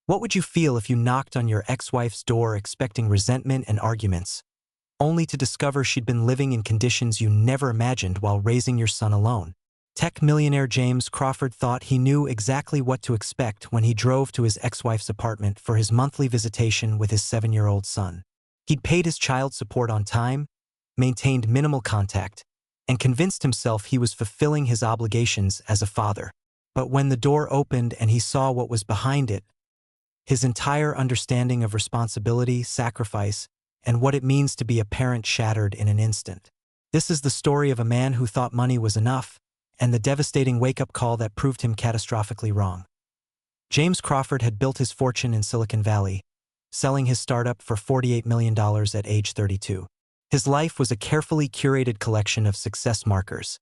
What would you feel if you knocked on your ex-wife's door expecting resentment and arguments, only to discover she'd been living in conditions you never imagined while raising your son alone? Tech millionaire James Crawford thought he knew exactly what to expect when he drove to his ex-wife's apartment for his monthly visitation with his 7-year-old son. He'd paid his child support on time, maintained minimal contact, and convinced himself he was fulfilling his obligations as a father. But when the door opened and he saw what was behind it, his entire understanding of responsibility, sacrifice, and what it means to be a parent shattered in an instant. This is the story of a man who thought money was enough, and the devastating wake-up call that proved him catastrophically wrong. James Crawford had built his fortune in Silicon Valley, selling his startup for $48 million at age 32. His life was a carefully curated collection of success markers: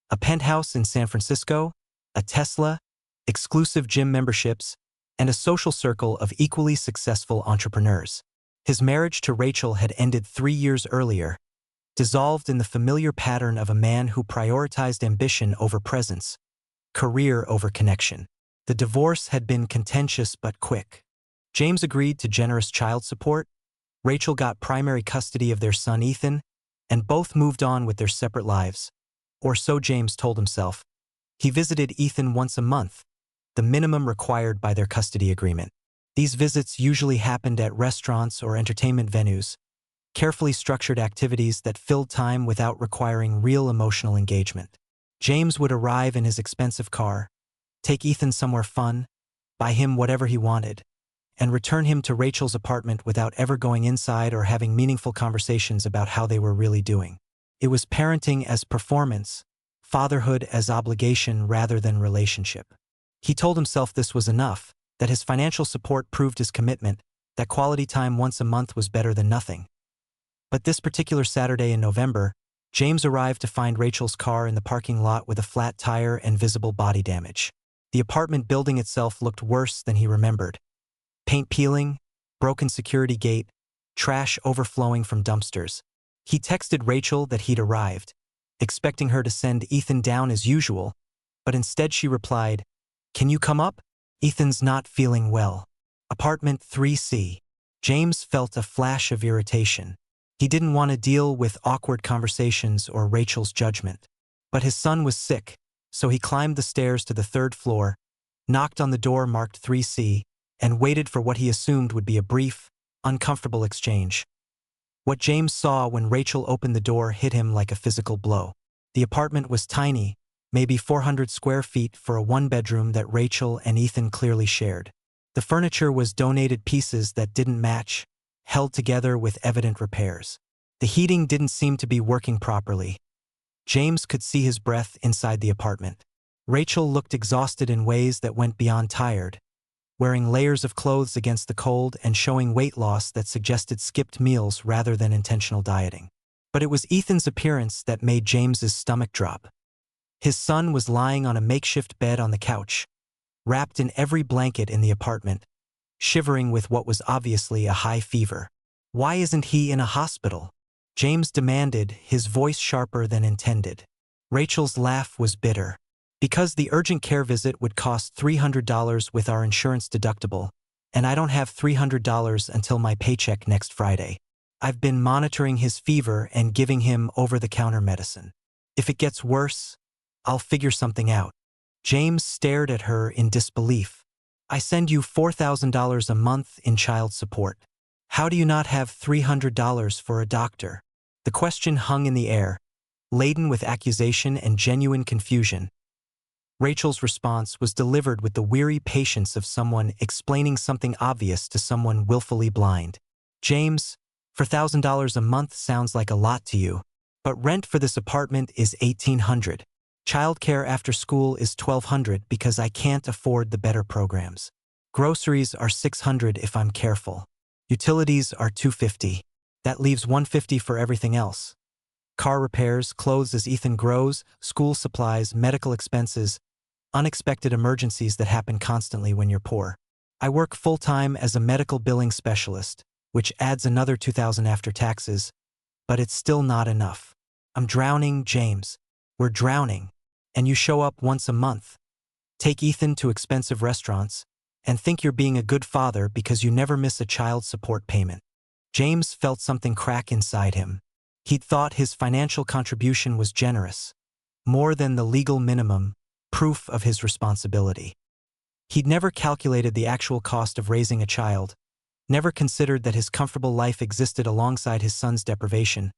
a penthouse in San Francisco, a Tesla, exclusive gym memberships, and a social circle of equally successful entrepreneurs. His marriage to Rachel had ended 3 years earlier, dissolved in the familiar pattern of a man who prioritized ambition over presence, career over connection. The divorce had been contentious but quick. James agreed to generous child support, Rachel got primary custody of their son Ethan, and both moved on with their separate lives. Or so James told himself. He visited Ethan once a month, the minimum required by their custody agreement. These visits usually happened at restaurants or entertainment venues, carefully structured activities that filled time without requiring real emotional engagement. James would arrive in his expensive car, take Ethan somewhere fun, buy him whatever he wanted, and return him to Rachel's apartment without ever going inside or having meaningful conversations about how they were really doing. It was parenting as performance, fatherhood as obligation rather than relationship. He told himself this was enough, that his financial support proved his commitment, that quality time once a month was better than nothing. But this particular Saturday in November, James arrived to find Rachel's car in the parking lot with a flat tire and visible body damage. The apartment building itself looked worse than he remembered. Paint peeling, broken security gate, trash overflowing from dumpsters. He texted Rachel that he'd arrived, expecting her to send Ethan down as usual, but instead she replied, "Can you come up? Ethan's not feeling well. Apartment 3C. James felt a flash of irritation. He didn't want to deal with awkward conversations or Rachel's judgment. But his son was sick, so he climbed the stairs to the 3rd floor, knocked on the door marked 3C, and waited for what he assumed would be a brief, uncomfortable exchange. What James saw when Rachel opened the door hit him like a physical blow. The apartment was tiny, maybe 400 square feet for a one-bedroom that Rachel and Ethan clearly shared. The furniture was donated pieces that didn't match, held together with evident repairs. The heating didn't seem to be working properly. James could see his breath inside the apartment. Rachel looked exhausted in ways that went beyond tired, wearing layers of clothes against the cold and showing weight loss that suggested skipped meals rather than intentional dieting. But it was Ethan's appearance that made James's stomach drop. His son was lying on a makeshift bed on the couch, wrapped in every blanket in the apartment, shivering with what was obviously a high fever. "Why isn't he in a hospital?" James demanded, his voice sharper than intended. Rachel's laugh was bitter. "Because the urgent care visit would cost $300 with our insurance deductible, and I don't have $300 until my paycheck next Friday. I've been monitoring his fever and giving him over-the-counter medicine. If it gets worse, I'll figure something out." James stared at her in disbelief. "I send you $4,000 a month in child support. How do you not have $300 for a doctor?" The question hung in the air, laden with accusation and genuine confusion. Rachel's response was delivered with the weary patience of someone explaining something obvious to someone willfully blind. "James, $4,000 a month sounds like a lot to you, but rent for this apartment is $1,800. Childcare after school is $1,200 because I can't afford the better programs. Groceries are $600 if I'm careful. Utilities are $250. That leaves $150 for everything else. Car repairs, clothes as Ethan grows, school supplies, medical expenses, unexpected emergencies that happen constantly when you're poor. I work full-time as a medical billing specialist, which adds another $2,000 after taxes, but it's still not enough. I'm drowning, James. We're drowning. And you show up once a month, take Ethan to expensive restaurants, and think you're being a good father because you never miss a child support payment. James felt something crack inside him. He'd thought his financial contribution was generous, more than the legal minimum, proof of his responsibility. He'd never calculated the actual cost of raising a child, never considered that his comfortable life existed alongside his son's deprivation,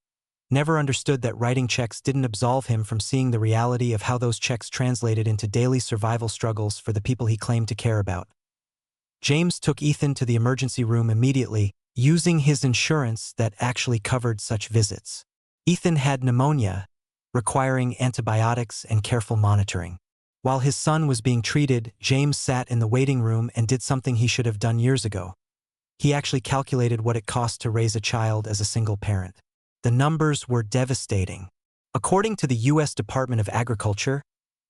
never understood that writing checks didn't absolve him from seeing the reality of how those checks translated into daily survival struggles for the people he claimed to care about. James took Ethan to the emergency room immediately, using his insurance that actually covered such visits. Ethan had pneumonia, requiring antibiotics and careful monitoring. While his son was being treated, James sat in the waiting room and did something he should have done years ago. He actually calculated what it cost to raise a child as a single parent. The numbers were devastating. According to the U.S. Department of Agriculture,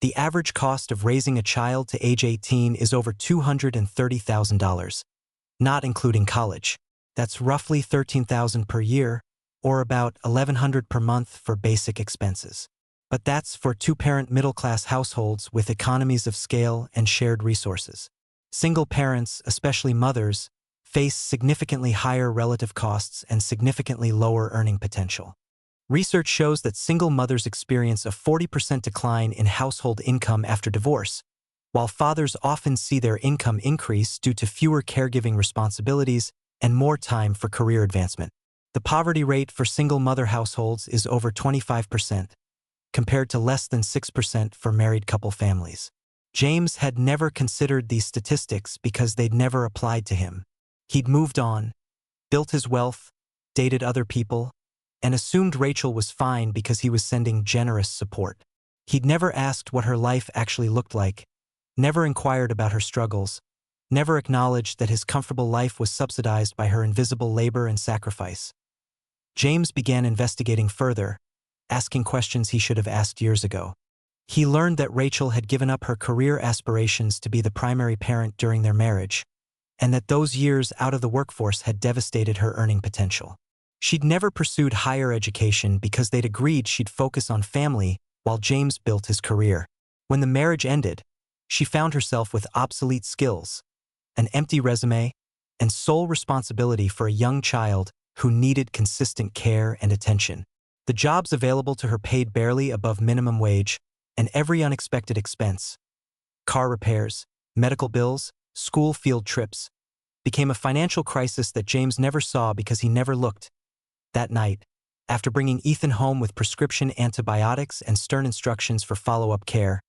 the average cost of raising a child to age 18 is over $230,000, not including college. That's roughly $13,000 per year, or about $1,100 per month for basic expenses. But that's for two-parent middle-class households with economies of scale and shared resources. Single parents, especially mothers, face significantly higher relative costs and significantly lower earning potential. Research shows that single mothers experience a 40% decline in household income after divorce, while fathers often see their income increase due to fewer caregiving responsibilities and more time for career advancement. The poverty rate for single mother households is over 25%, compared to less than 6% for married couple families. James had never considered these statistics because they'd never applied to him. He'd moved on, built his wealth, dated other people, and assumed Rachel was fine because he was sending generous support. He'd never asked what her life actually looked like, never inquired about her struggles, never acknowledged that his comfortable life was subsidized by her invisible labor and sacrifice. James began investigating further, asking questions he should have asked years ago. He learned that Rachel had given up her career aspirations to be the primary parent during their marriage, and that those years out of the workforce had devastated her earning potential. She'd never pursued higher education because they'd agreed she'd focus on family while James built his career. When the marriage ended, she found herself with obsolete skills, an empty resume, and sole responsibility for a young child who needed consistent care and attention. The jobs available to her paid barely above minimum wage, and every unexpected expense, car repairs, medical bills, school field trips, became a financial crisis that James never saw because he never looked. That night, after bringing Ethan home with prescription antibiotics and stern instructions for follow-up care,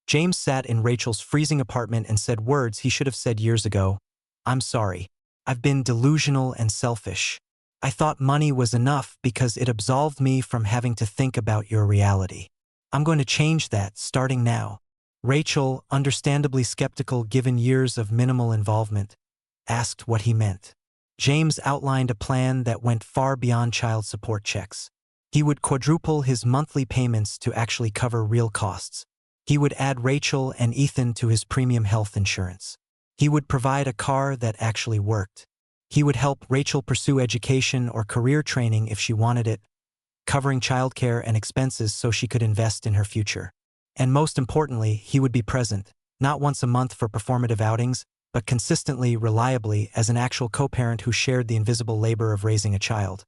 James sat in Rachel's freezing apartment and said words he should have said years ago. "I'm sorry. I've been delusional and selfish. I thought money was enough because it absolved me from having to think about your reality. I'm going to change that starting now." Rachel, understandably skeptical given years of minimal involvement, asked what he meant. James outlined a plan that went far beyond child support checks. He would quadruple his monthly payments to actually cover real costs. He would add Rachel and Ethan to his premium health insurance. He would provide a car that actually worked. He would help Rachel pursue education or career training if she wanted it, covering childcare and expenses so she could invest in her future. And most importantly, he would be present, not once a month for performative outings, but consistently, reliably, as an actual co-parent who shared the invisible labor of raising a child.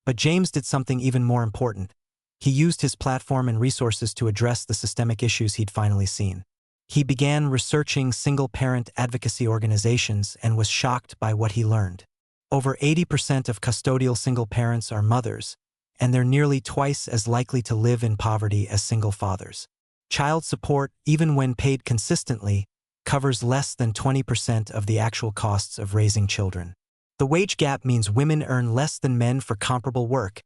But James did something even more important. He used his platform and resources to address the systemic issues he'd finally seen. He began researching single-parent advocacy organizations and was shocked by what he learned. Over 80% of custodial single parents are mothers, and they're nearly twice as likely to live in poverty as single fathers. Child support, even when paid consistently, covers less than 20% of the actual costs of raising children. The wage gap means women earn less than men for comparable work,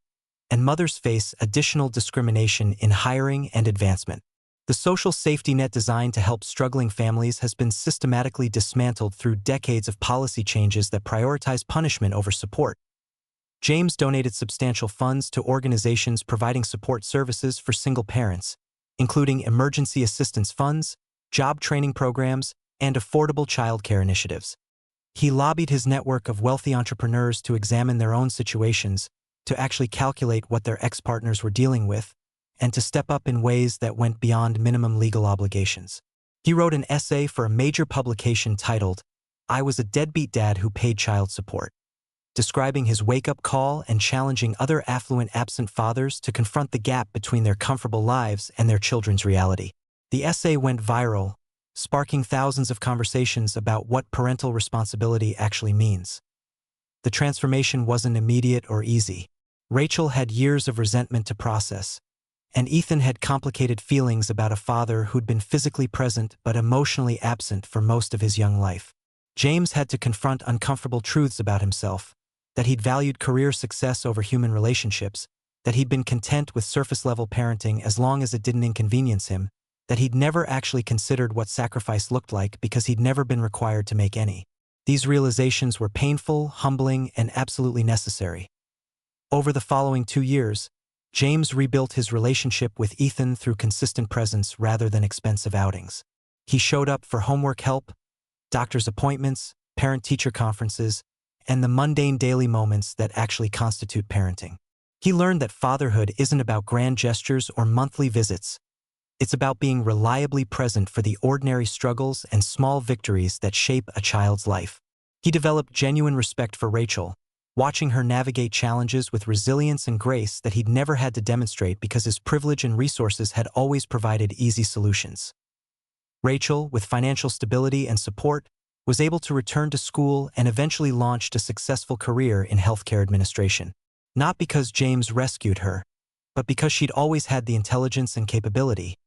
and mothers face additional discrimination in hiring and advancement. The social safety net designed to help struggling families has been systematically dismantled through decades of policy changes that prioritize punishment over support. James donated substantial funds to organizations providing support services for single parents, including emergency assistance funds, job training programs, and affordable childcare initiatives. He lobbied his network of wealthy entrepreneurs to examine their own situations, to actually calculate what their ex-partners were dealing with, and to step up in ways that went beyond minimum legal obligations. He wrote an essay for a major publication titled, "I Was a Deadbeat Dad Who Paid Child Support," describing his wake-up call and challenging other affluent absent fathers to confront the gap between their comfortable lives and their children's reality. The essay went viral, sparking thousands of conversations about what parental responsibility actually means. The transformation wasn't immediate or easy. Rachel had years of resentment to process, and Ethan had complicated feelings about a father who'd been physically present but emotionally absent for most of his young life. James had to confront uncomfortable truths about himself, that he'd valued career success over human relationships, that he'd been content with surface-level parenting as long as it didn't inconvenience him, that he'd never actually considered what sacrifice looked like because he'd never been required to make any. These realizations were painful, humbling, and absolutely necessary. Over the following 2 years, James rebuilt his relationship with Ethan through consistent presence rather than expensive outings. He showed up for homework help, doctor's appointments, parent-teacher conferences, and the mundane daily moments that actually constitute parenting. He learned that fatherhood isn't about grand gestures or monthly visits. It's about being reliably present for the ordinary struggles and small victories that shape a child's life. He developed genuine respect for Rachel, watching her navigate challenges with resilience and grace that he'd never had to demonstrate because his privilege and resources had always provided easy solutions. Rachel, with financial stability and support, was able to return to school and eventually launched a successful career in healthcare administration. Not because James rescued her, but because she'd always had the intelligence and capability.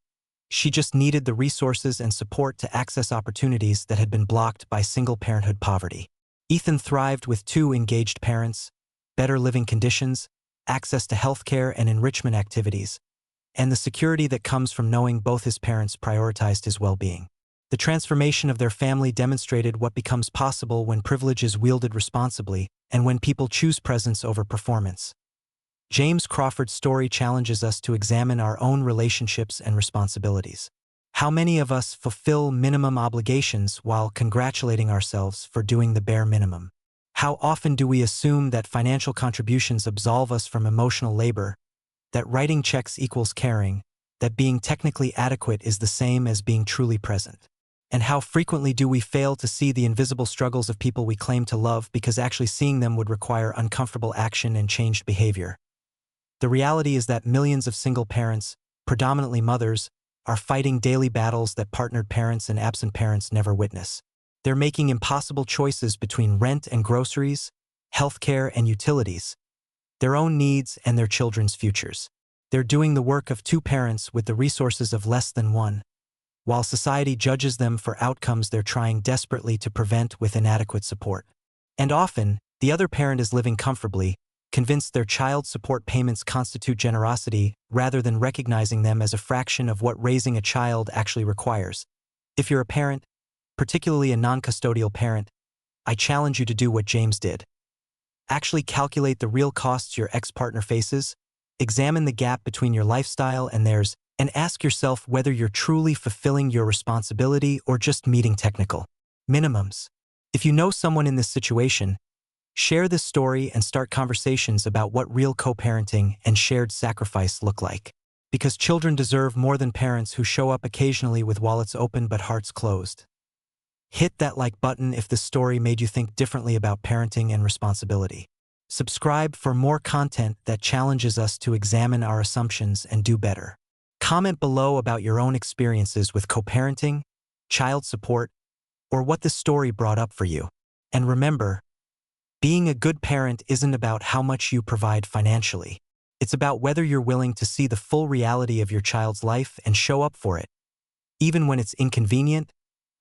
She just needed the resources and support to access opportunities that had been blocked by single-parenthood poverty. Ethan thrived with 2 engaged parents, better living conditions, access to healthcare and enrichment activities, and the security that comes from knowing both his parents prioritized his well-being. The transformation of their family demonstrated what becomes possible when privilege is wielded responsibly and when people choose presence over performance. James Crawford's story challenges us to examine our own relationships and responsibilities. How many of us fulfill minimum obligations while congratulating ourselves for doing the bare minimum? How often do we assume that financial contributions absolve us from emotional labor, that writing checks equals caring, that being technically adequate is the same as being truly present? And how frequently do we fail to see the invisible struggles of people we claim to love because actually seeing them would require uncomfortable action and changed behavior? The reality is that millions of single parents, predominantly mothers, are fighting daily battles that partnered parents and absent parents never witness. They're making impossible choices between rent and groceries, healthcare and utilities, their own needs and their children's futures. They're doing the work of 2 parents with the resources of less than 1, while society judges them for outcomes they're trying desperately to prevent with inadequate support. And often, the other parent is living comfortably, convinced their child support payments constitute generosity rather than recognizing them as a fraction of what raising a child actually requires. If you're a parent, particularly a non-custodial parent, I challenge you to do what James did. Actually calculate the real costs your ex-partner faces, examine the gap between your lifestyle and theirs, and ask yourself whether you're truly fulfilling your responsibility or just meeting technical minimums. If you know someone in this situation, share this story and start conversations about what real co-parenting and shared sacrifice look like. Because children deserve more than parents who show up occasionally with wallets open but hearts closed. Hit that like button if this story made you think differently about parenting and responsibility. Subscribe for more content that challenges us to examine our assumptions and do better. Comment below about your own experiences with co-parenting, child support, or what this story brought up for you. And remember, being a good parent isn't about how much you provide financially. It's about whether you're willing to see the full reality of your child's life and show up for it, even when it's inconvenient,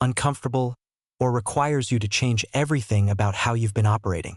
uncomfortable, or requires you to change everything about how you've been operating.